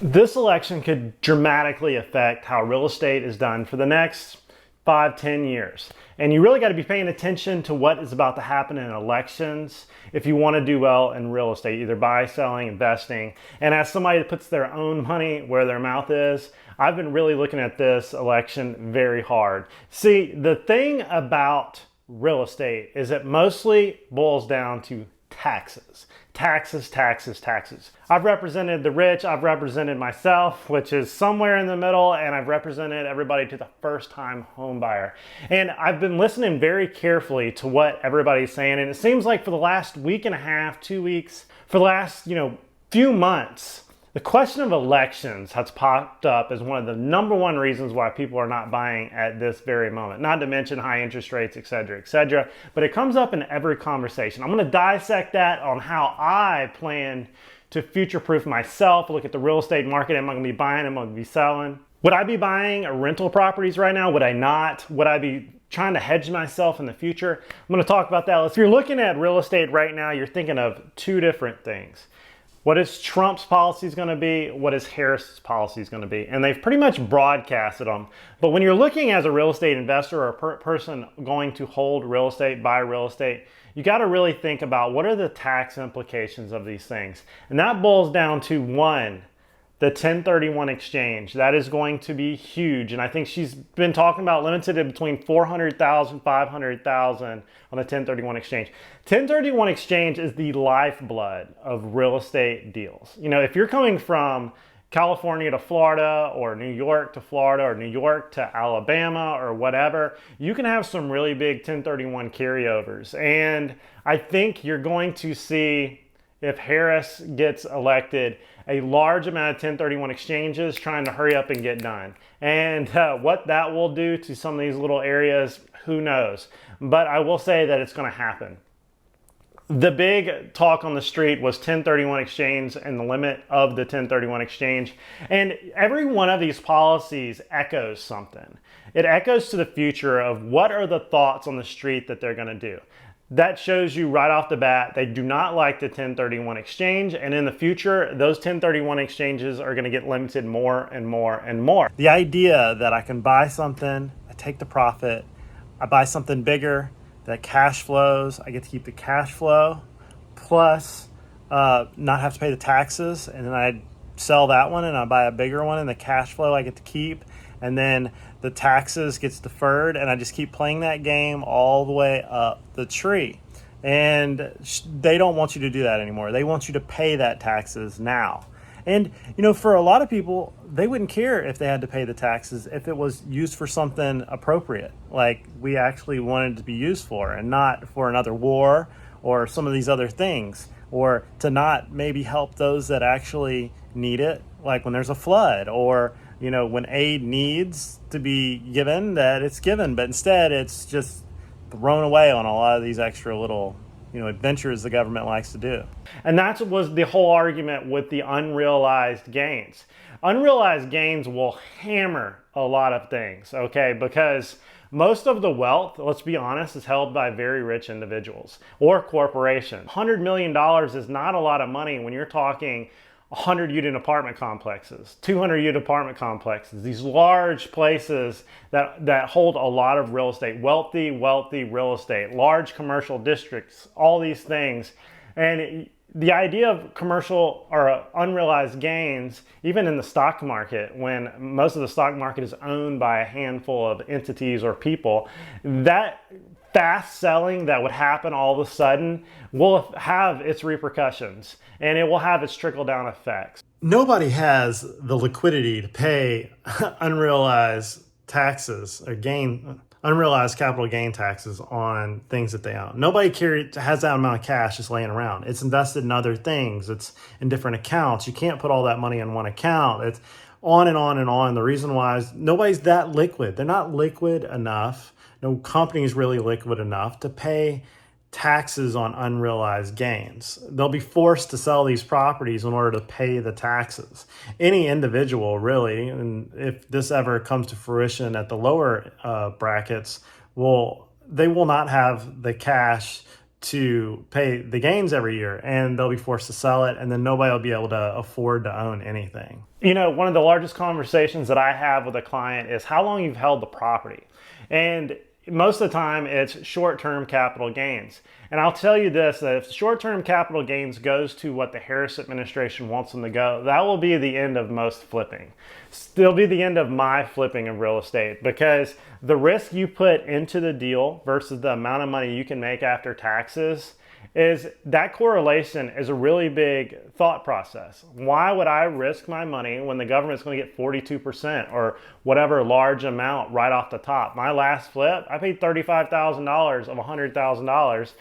This election could dramatically affect how real estate is done for the next 5, 10 years. And you really got to be paying attention to what is about to happen in elections if you want to do well in real estate, either buy, selling, investing. And as somebody that puts their own money where their mouth is, I've been really looking at this election very hard. See, the thing about real estate is it mostly boils down to taxes. Taxes, taxes, taxes. I've represented the rich, I've represented myself, which is somewhere in the middle, and I've represented everybody to the first-time home buyer. And I've been listening very carefully to what everybody's saying, and it seems like for the last week and a half, 2 weeks, for the last, few months, the question of elections has popped up as one of the number one reasons why people are not buying at this very moment. Not to mention high interest rates, et cetera, et cetera. But it comes up in every conversation. I'm going to dissect that on how I plan to future-proof myself, look at the real estate market. Am I going to be buying? Am I going to be selling? Would I be buying rental properties right now? Would I not? Would I be trying to hedge myself in the future? I'm going to talk about that. If you're looking at real estate right now, you're thinking of two different things. What is Trump's policy is going to be? What is Harris's policy is going to be? And they've pretty much broadcasted them. But when you're looking as a real estate investor or a person going to hold real estate, buy real estate, you got to really think about what are the tax implications of these things. And that boils down to one, the 1031 exchange. That is going to be huge. And I think she's been talking about limited to between 400,000, 500,000 on the 1031 exchange. 1031 exchange is the lifeblood of real estate deals. If you're coming from California to Florida or New York to Florida or New York to Alabama or whatever, you can have some really big 1031 carryovers. And I think you're going to see, if Harris gets elected, a large amount of 1031 exchanges trying to hurry up and get done. And what that will do to some of these little areas, who knows? But I will say that it's going to happen. The big talk on the street was 1031 exchange and the limit of the 1031 exchange. And every one of these policies echoes something. It echoes to the future of what are the thoughts on the street that they're going to do. That shows you right off the bat, they do not like the 1031 exchange. And in the future, those 1031 exchanges are going to get limited more and more and more. The idea that I can buy something, I take the profit, I buy something bigger, that cash flows, I get to keep the cash flow, plus not have to pay the taxes. And then I sell that one and I buy a bigger one and the cash flow I get to keep. And then the taxes gets deferred, and I just keep playing that game all the way up the tree. And they don't want you to do that anymore. They want you to pay that taxes now. And, for a lot of people, they wouldn't care if they had to pay the taxes if it was used for something appropriate, like we actually wanted it to be used for, and not for another war or some of these other things, or to not maybe help those that actually need it, like when there's a flood, or when aid needs to be given, that it's given, but instead it's just thrown away on a lot of these extra little, adventures the government likes to do. And that was the whole argument with the unrealized gains. Unrealized gains will hammer a lot of things, okay? Because most of the wealth, let's be honest, is held by very rich individuals or corporations. $100 million is not a lot of money when you're talking 100 unit apartment complexes, 200 unit apartment complexes, these large places that hold a lot of real estate, wealthy real estate, large commercial districts, all these things. And the idea of commercial or unrealized gains, even in the stock market, when most of the stock market is owned by a handful of entities or people, that fast selling that would happen all of a sudden will have its repercussions, and it will have its trickle-down effects. Nobody has the liquidity to pay unrealized taxes or unrealized capital gain taxes on things that they own. Nobody has that amount of cash just laying around. It's invested in other things. It's in different accounts. You can't put all that money in one account. It's on and on and on. The reason why is nobody's that liquid. They're not liquid enough. No company is really liquid enough to pay taxes on unrealized gains. They'll be forced to sell these properties in order to pay the taxes. Any individual, really, and if this ever comes to fruition at the lower brackets, they will not have the cash to pay the gains every year, and they'll be forced to sell it, and then nobody will be able to afford to own anything. You know, one of the largest conversations that I have with a client is how long you've held the property. And most of the time it's short-term capital gains. And I'll tell you this, that if short-term capital gains goes to what the Harris administration wants them to go, that will be the end of most flipping. Still be the end of my flipping of real estate, because the risk you put into the deal versus the amount of money you can make after taxes, is that correlation is a really big thought process. Why would I risk my money when the government's going to get 42% or whatever large amount right off the top? My last flip, I paid $35,000 of $100,000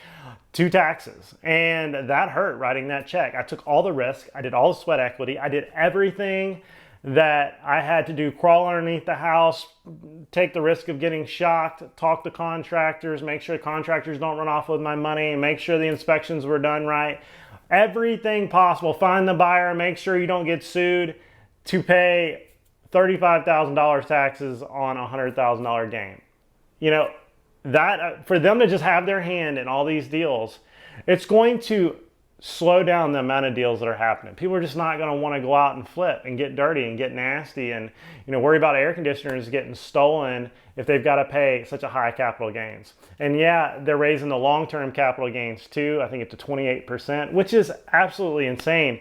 to taxes, and that hurt writing that check. I took all the risk, I did all the sweat equity, I did everything that I had to do, crawl underneath the house, take the risk of getting shocked, talk to contractors, make sure the contractors don't run off with my money, make sure the inspections were done right. Everything possible. Find the buyer, make sure you don't get sued, to pay $35,000 taxes on a $100,000 gain. You know, that for them to just have their hand in all these deals, it's going to slow down the amount of deals that are happening. People are just not going to want to go out and flip and get dirty and get nasty and, you know, worry about air conditioners getting stolen if they've got to pay such a high capital gains. And yeah, they're raising the long-term capital gains too. I think it's to 28%, which is absolutely insane.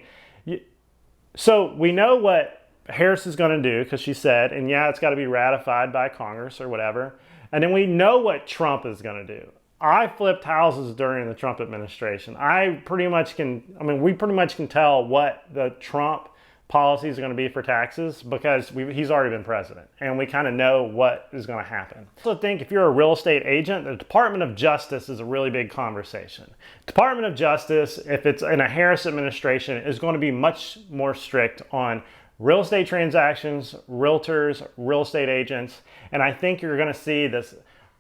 So we know what Harris is going to do, because she said, and yeah, it's got to be ratified by Congress or whatever. And then we know what Trump is going to do. I flipped houses during the Trump administration. we pretty much can tell what the Trump policies are going to be for taxes, because he's already been president, and we kind of know what is going to happen. I also think if you're a real estate agent, the Department of Justice is a really big conversation. Department of Justice, if it's in a Harris administration, is going to be much more strict on real estate transactions, realtors, real estate agents, and I think you're going to see this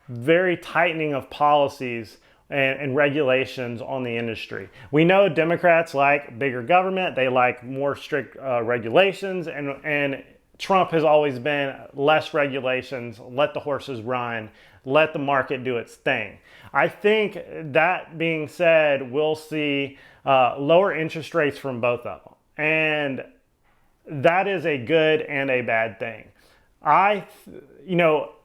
very tightening of policies and regulations on the industry. We know Democrats like bigger government, they like more strict regulations, and Trump has always been less regulations, let the horses run, let the market do its thing. I think that being said, we'll see lower interest rates from both of them, and that is a good and a bad thing.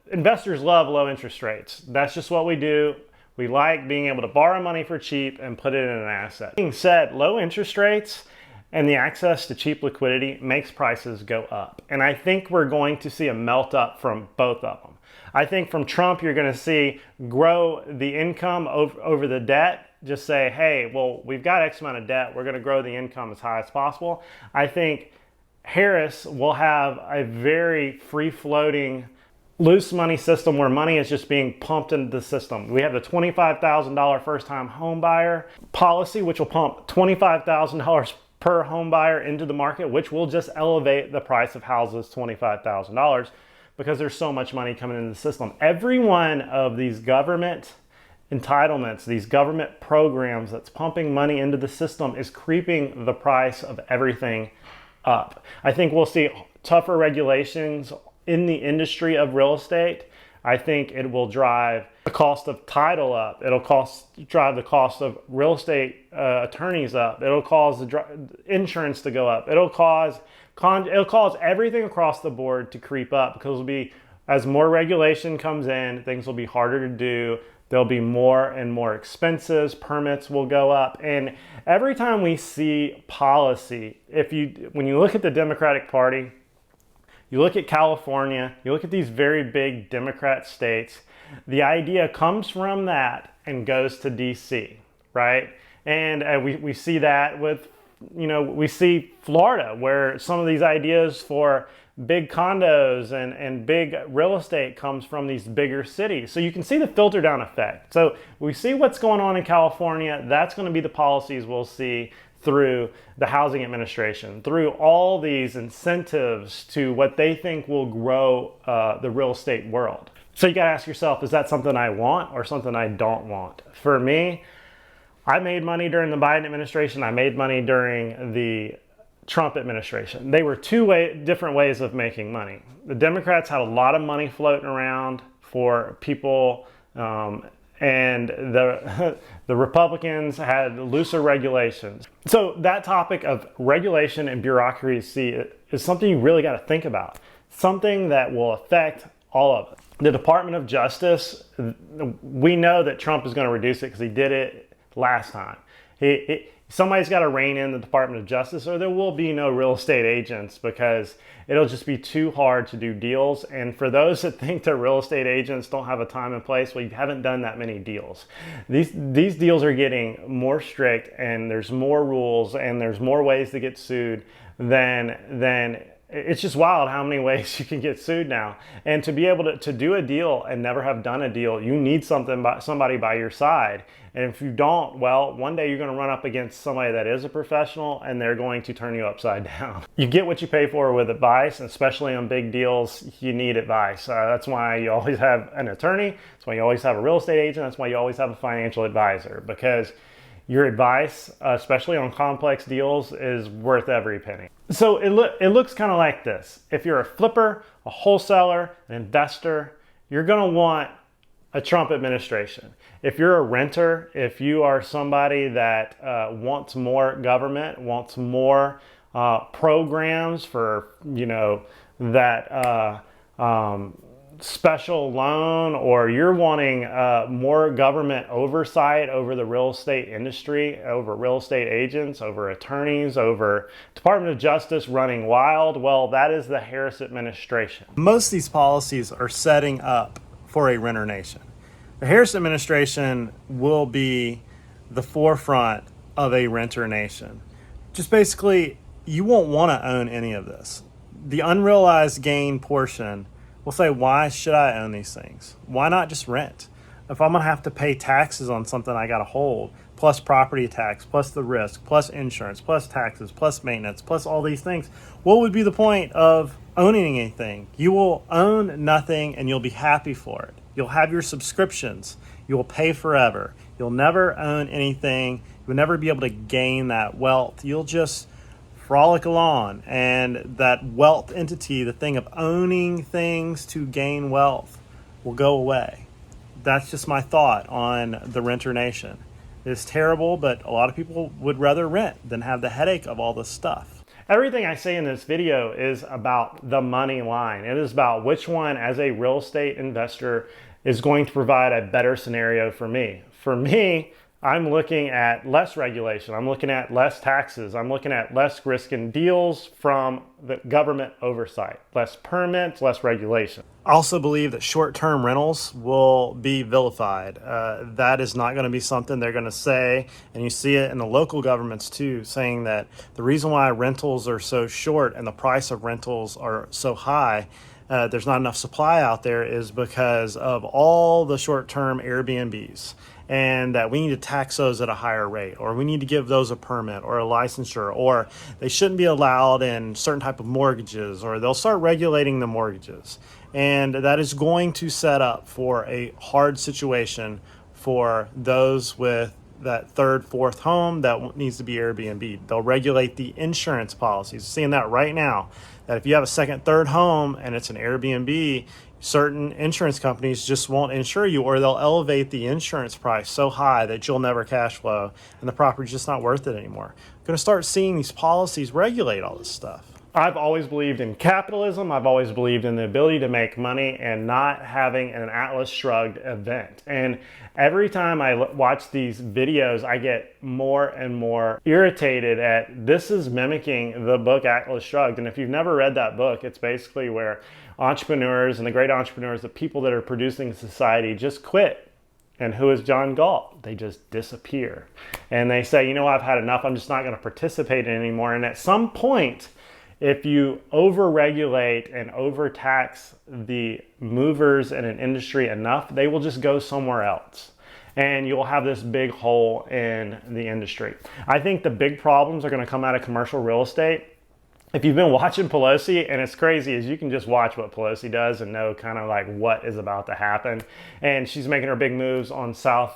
Investors love low interest rates. That's just what we do. We like being able to borrow money for cheap and put it in an asset. That being said, low interest rates and the access to cheap liquidity makes prices go up. And I think we're going to see a melt up from both of them. I think from Trump, you're going to see grow the income over the debt. Just say, hey, well, we've got X amount of debt. We're going to grow the income as high as possible. I think Harris will have a very free-floating loose money system where money is just being pumped into the system. We have the $25,000 first-time home buyer policy, which will pump $25,000 per home buyer into the market, which will just elevate the price of houses $25,000 because there's so much money coming into the system. Every one of these government entitlements, these government programs that's pumping money into the system is creeping the price of everything up. I think we'll see tougher regulations in the industry of real estate. I think it will drive the cost of title up. It'll drive the cost of real estate attorneys up. It'll cause the insurance to go up. It'll cause everything across the board to creep up, because it'll be, as more regulation comes in, things will be harder to do. There'll be more and more expenses. Permits will go up. And every time we see policy, when you look at the Democratic Party, you look at California, you look at these very big Democrat states, the idea comes from that and goes to DC, right? And we see that with, we see Florida, where some of these ideas for big condos and big real estate comes from these bigger cities. So you can see the filter down effect. So we see what's going on in California. That's going to be the policies we'll see through the housing administration, through all these incentives to what they think will grow the real estate world. So you got to ask yourself, is that something I want or something I don't want? For me, I made money during the Biden administration. I made money during the Trump administration. They were different ways of making money. The Democrats had a lot of money floating around for people and the the Republicans had looser regulations. So that topic of regulation and bureaucracy is something you really got to think about. Something that will affect all of us. The Department of Justice, we know that Trump is going to reduce it because he did it last time. Somebody's got to rein in the Department of Justice, or there will be no real estate agents, because it'll just be too hard to do deals. And for those that think that real estate agents don't have a time and place, well, you haven't done that many deals. These deals are getting more strict, and there's more rules, and there's more ways to get sued than it's just wild how many ways you can get sued now. And to be able to do a deal and never have done a deal, you need somebody by your side. And if you don't, well, one day you're going to run up against somebody that is a professional, and they're going to turn you upside down. You get what you pay for with advice, and especially on big deals, you need advice. That's why you always have an attorney. That's why you always have a real estate agent. That's why you always have a financial advisor, because your advice, especially on complex deals, is worth every penny. So it looks kind of like this. If you're a flipper, a wholesaler, an investor, you're going to want a Trump administration. If you're a renter, if you are somebody that wants more government, wants more programs for, that special loan, or you're wanting more government oversight over the real estate industry, over real estate agents, over attorneys, over Department of Justice running wild, well, that is the Harris administration. Most of these policies are setting up for a renter nation. The Harris administration will be the forefront of a renter nation. Just basically, you won't want to own any of this. The unrealized gain portion will say, why should I own these things? Why not just rent? If I'm going to have to pay taxes on something I got to hold, plus property tax, plus the risk, plus insurance, plus taxes, plus maintenance, plus all these things, what would be the point of owning anything? You will own nothing, and you'll be happy for it. You'll have your subscriptions. You will pay forever. You'll never own anything. You'll never be able to gain that wealth. You'll just frolic along, and that wealth entity, the thing of owning things to gain wealth, will go away. That's just my thought on the renter nation. It's terrible, but a lot of people would rather rent than have the headache of all this stuff. Everything I say in this video is about the money line. It is about which one, as a real estate investor, is going to provide a better scenario for me. For me, I'm looking at less regulation. I'm looking at less taxes. I'm looking at less risk in deals from the government oversight, less permits, less regulation. I also believe that short-term rentals will be vilified. That is not going to be something they're going to say, and you see it in the local governments too, saying that the reason why rentals are so short and the price of rentals are so high, there's not enough supply out there, is because of all the short-term Airbnbs, and that we need to tax those at a higher rate, or we need to give those a permit or a licensure, or they shouldn't be allowed in certain type of mortgages, or they'll start regulating the mortgages. And that is going to set up for a hard situation for those with that third, fourth home that needs to be Airbnb. They'll regulate the insurance policies. Seeing that right now, that if you have a second, third home and it's an Airbnb, certain insurance companies just won't insure you, or they'll elevate the insurance price so high that you'll never cash flow and the property's just not worth it anymore. You're going to start seeing these policies regulate all this stuff. I've always believed in capitalism. I've always believed in the ability to make money and not having an Atlas Shrugged event. And every time I watch these videos, I get more and more irritated at this is mimicking the book Atlas Shrugged. And if you've never read that book, it's basically where entrepreneurs and the great entrepreneurs, the people that are producing society, just quit. And who is John Galt? They just disappear. And they say, you know, I've had enough. I'm just not going to participate anymore. And at some point, if you over-regulate and overtax the movers in an industry enough, they will just go somewhere else. And you'll have this big hole in the industry. I think the big problems are going to come out of commercial real estate. If you've been watching Pelosi, and it's crazy, is you can just watch what Pelosi does and know kind of like what is about to happen. And she's making her big moves on San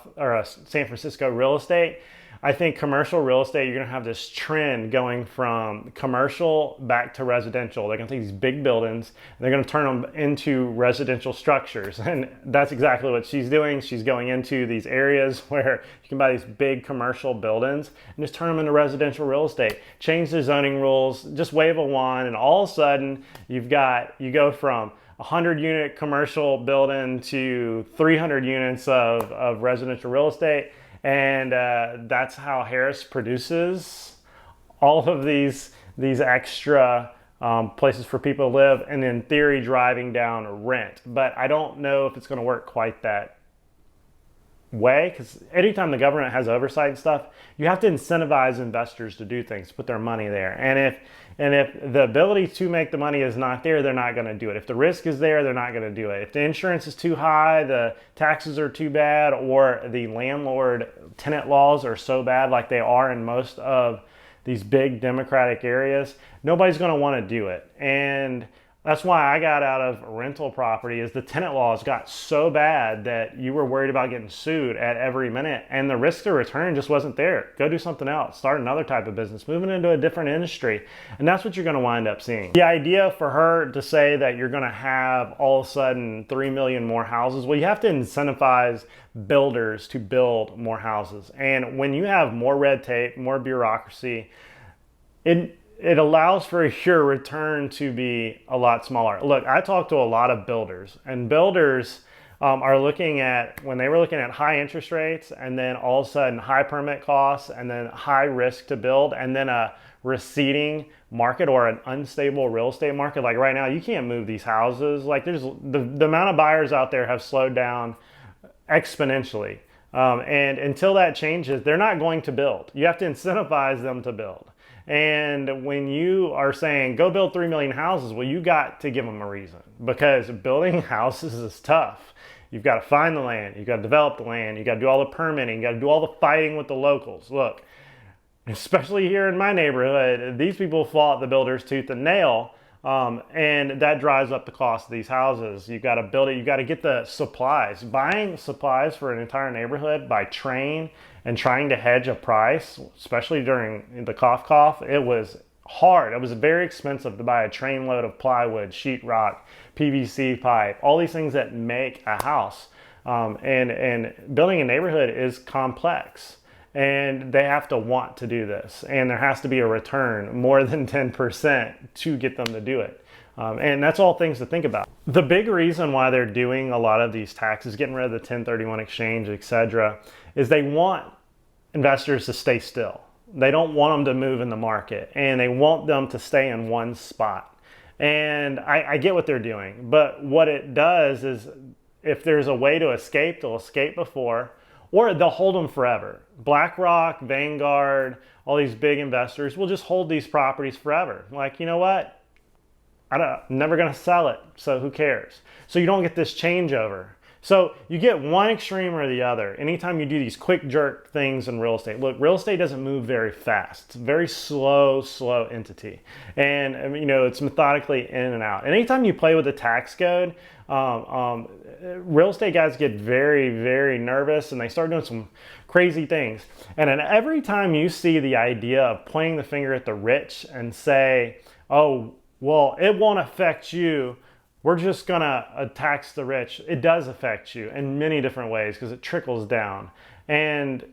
Francisco real estate. I think commercial real estate, you're going to have this trend going from commercial back to residential. They're going to take these big buildings and they're going to turn them into residential structures. And that's exactly what she's doing. She's going into these areas where you can buy these big commercial buildings and just turn them into residential real estate. Change the zoning rules, just wave a wand, and all of a sudden you go from 100-unit commercial building to 300 units of residential real estate. And that's how Harris produces all of these extra places for people to live, and in theory driving down rent. But I don't know if it's going to work quite that way, because anytime the government has oversight and stuff, you have to incentivize investors to do things, put their money there. And if the ability to make the money is not there, they're not going to do it. If the risk is there, they're not going to do it. If the insurance is too high, the taxes are too bad, or the landlord tenant laws are so bad like they are in most of these big Democratic areas, nobody's going to want to do it. And that's why I got out of rental property, is the tenant laws got so bad that you were worried about getting sued at every minute, and the risk to return just wasn't there. Go do something else, start another type of business, moving into a different industry. And that's what you're going to wind up seeing. The idea for her to say that you're going to have all of a sudden 3 million more houses, well, you have to incentivize builders to build more houses. And when you have more red tape, more bureaucracy, it allows for your return to be a lot smaller. Look, I talk to a lot of builders, and builders are looking at, when they were looking at high interest rates, and then all of a sudden high permit costs, and then high risk to build, and then a receding market or an unstable real estate market. Like right now, you can't move these houses. Like there's the amount of buyers out there have slowed down exponentially. And until that changes, they're not going to build. You have to incentivize them to build. And when you are saying, go build 3 million houses, well, you got to give them a reason, because building houses is tough. You've got to find the land, you've got to develop the land, you got to do all the permitting, you got to do all the fighting with the locals. Look, especially here in my neighborhood, these people fought the builders tooth and nail, and that drives up the cost of these houses. You've got to build it, you've got to get the supplies. Buying supplies for an entire neighborhood by train and trying to hedge a price, especially during the cough, it was hard. It was very expensive to buy a train load of plywood, sheetrock, PVC pipe, all these things that make a house. And building a neighborhood is complex, and they have to want to do this. And there has to be a return more than 10% to get them to do it. And that's all things to think about. The big reason why they're doing a lot of these taxes, getting rid of the 1031 exchange, etc., is they want investors to stay still. They don't want them to move in the market, and they want them to stay in one spot. And I get what they're doing, but what it does is, if there's a way to escape, they'll escape before, or they'll hold them forever. BlackRock, Vanguard, all these big investors will just hold these properties forever. Like, you know what? I'm never going to sell it, so who cares? So you don't get this changeover. So you get one extreme or the other anytime you do these quick jerk things in real estate. Look, real estate doesn't move very fast. It's a very slow entity. And it's methodically in and out. And anytime you play with the tax code, real estate guys get very, very nervous, and they start doing some crazy things. And then every time you see the idea of pointing the finger at the rich and say, oh, well, it won't affect you, we're just gonna tax the rich. It does affect you in many different ways, because it trickles down. And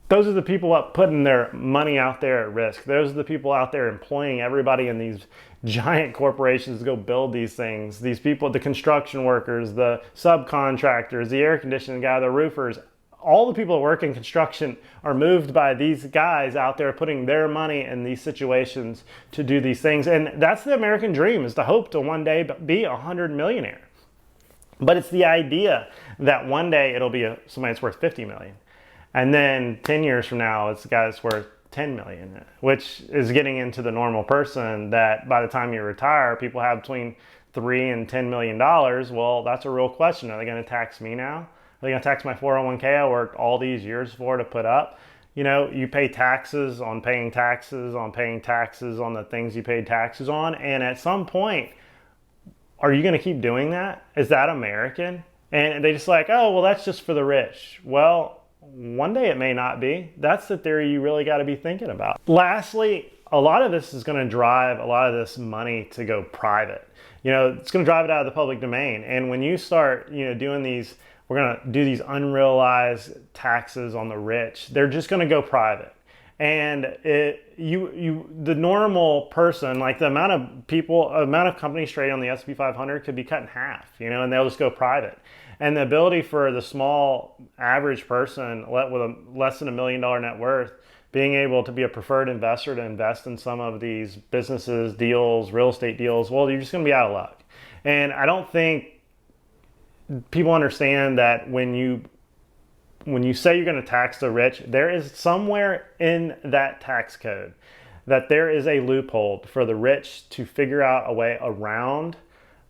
those are the people putting their money out there at risk. Those are the people out there employing everybody in these giant corporations to go build these things. These people, the construction workers, the subcontractors, the air conditioning guy, the roofers, all the people that work in construction are moved by these guys out there putting their money in these situations to do these things. And that's the American dream, is to hope to one day be a 100 millionaire. But it's the idea that one day it'll be somebody that's worth 50 million. And then 10 years from now, it's a guy that's worth 10 million, which is getting into the normal person that by the time you retire, people have between $3 and $10 million. Well, that's a real question. Are they going to tax me now? Are they going to tax my 401k I worked all these years for to put up? You pay taxes on paying taxes on paying taxes on the things you paid taxes on. And at some point, are you going to keep doing that? Is that American? And they just like, oh, well, that's just for the rich. Well, one day it may not be. That's the theory you really got to be thinking about. Lastly, a lot of this is going to drive a lot of this money to go private. It's going to drive it out of the public domain. And when you start, doing these, we're going to do these unrealized taxes on the rich, they're just going to go private. And the normal person, like the amount of companies trading on the S&P 500 could be cut in half, and they'll just go private. And the ability for the small average person with a less than $1 million net worth, being able to be a preferred investor to invest in some of these businesses, deals, real estate deals, well, you're just going to be out of luck. And I don't think people understand that when you say you're going to tax the rich, there is somewhere in that tax code that there is a loophole for the rich to figure out a way around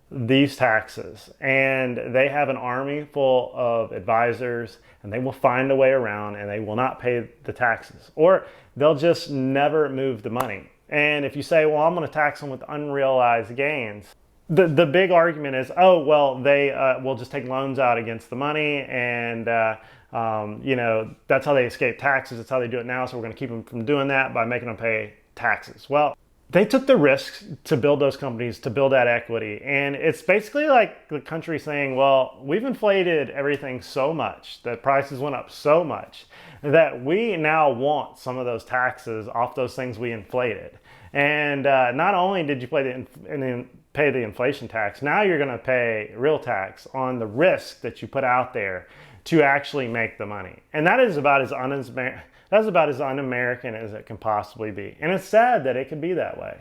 these taxes. And they have an army full of advisors, and they will find a way around, and they will not pay the taxes, or they'll just never move the money. And if you say, well, I'm going to tax them with unrealized gains, the big argument is, oh, well, they will just take loans out against the money, and that's how they escape taxes. It's how they do it now, so we're going to keep them from doing that by making them pay taxes. Well, they took the risks to build those companies, to build that equity. And it's basically like the country saying, well, we've inflated everything so much, that prices went up so much, that we now want some of those taxes off those things we inflated. And not only did you pay the inflation tax, now you're going to pay real tax on the risk that you put out there to actually make the money. And that is about as un-American as it can possibly be. And it's sad that it could be that way.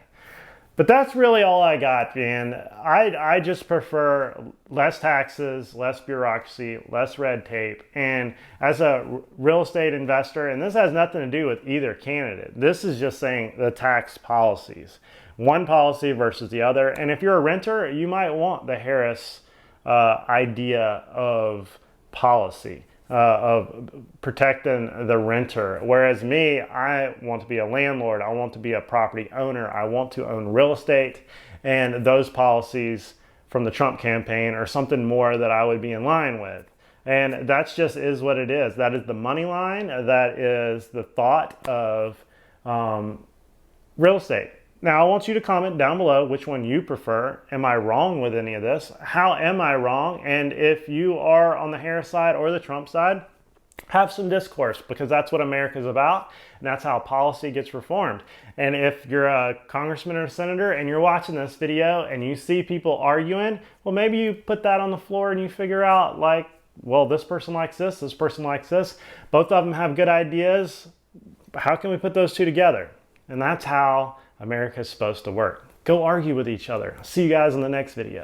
But that's really all I got, man. I just prefer less taxes, less bureaucracy, less red tape. And as a real estate investor, and this has nothing to do with either candidate, this is just saying the tax policies. One policy versus the other. And if you're a renter, you might want the Harris idea of policy, of protecting the renter. Whereas me, I want to be a landlord. I want to be a property owner. I want to own real estate. And those policies from the Trump campaign are something more that I would be in line with. And that's just is what it is. That is the money line. That is the thought of real estate. Now, I want you to comment down below which one you prefer. Am I wrong with any of this? How am I wrong? And if you are on the Harris side or the Trump side, have some discourse, because that's what America's about, and that's how policy gets reformed. And if you're a congressman or a senator and you're watching this video and you see people arguing, well, maybe you put that on the floor and you figure out, like, well, this person likes this person likes this. Both of them have good ideas. How can we put those two together? And that's how America is supposed to work. Go argue with each other. See you guys in the next video.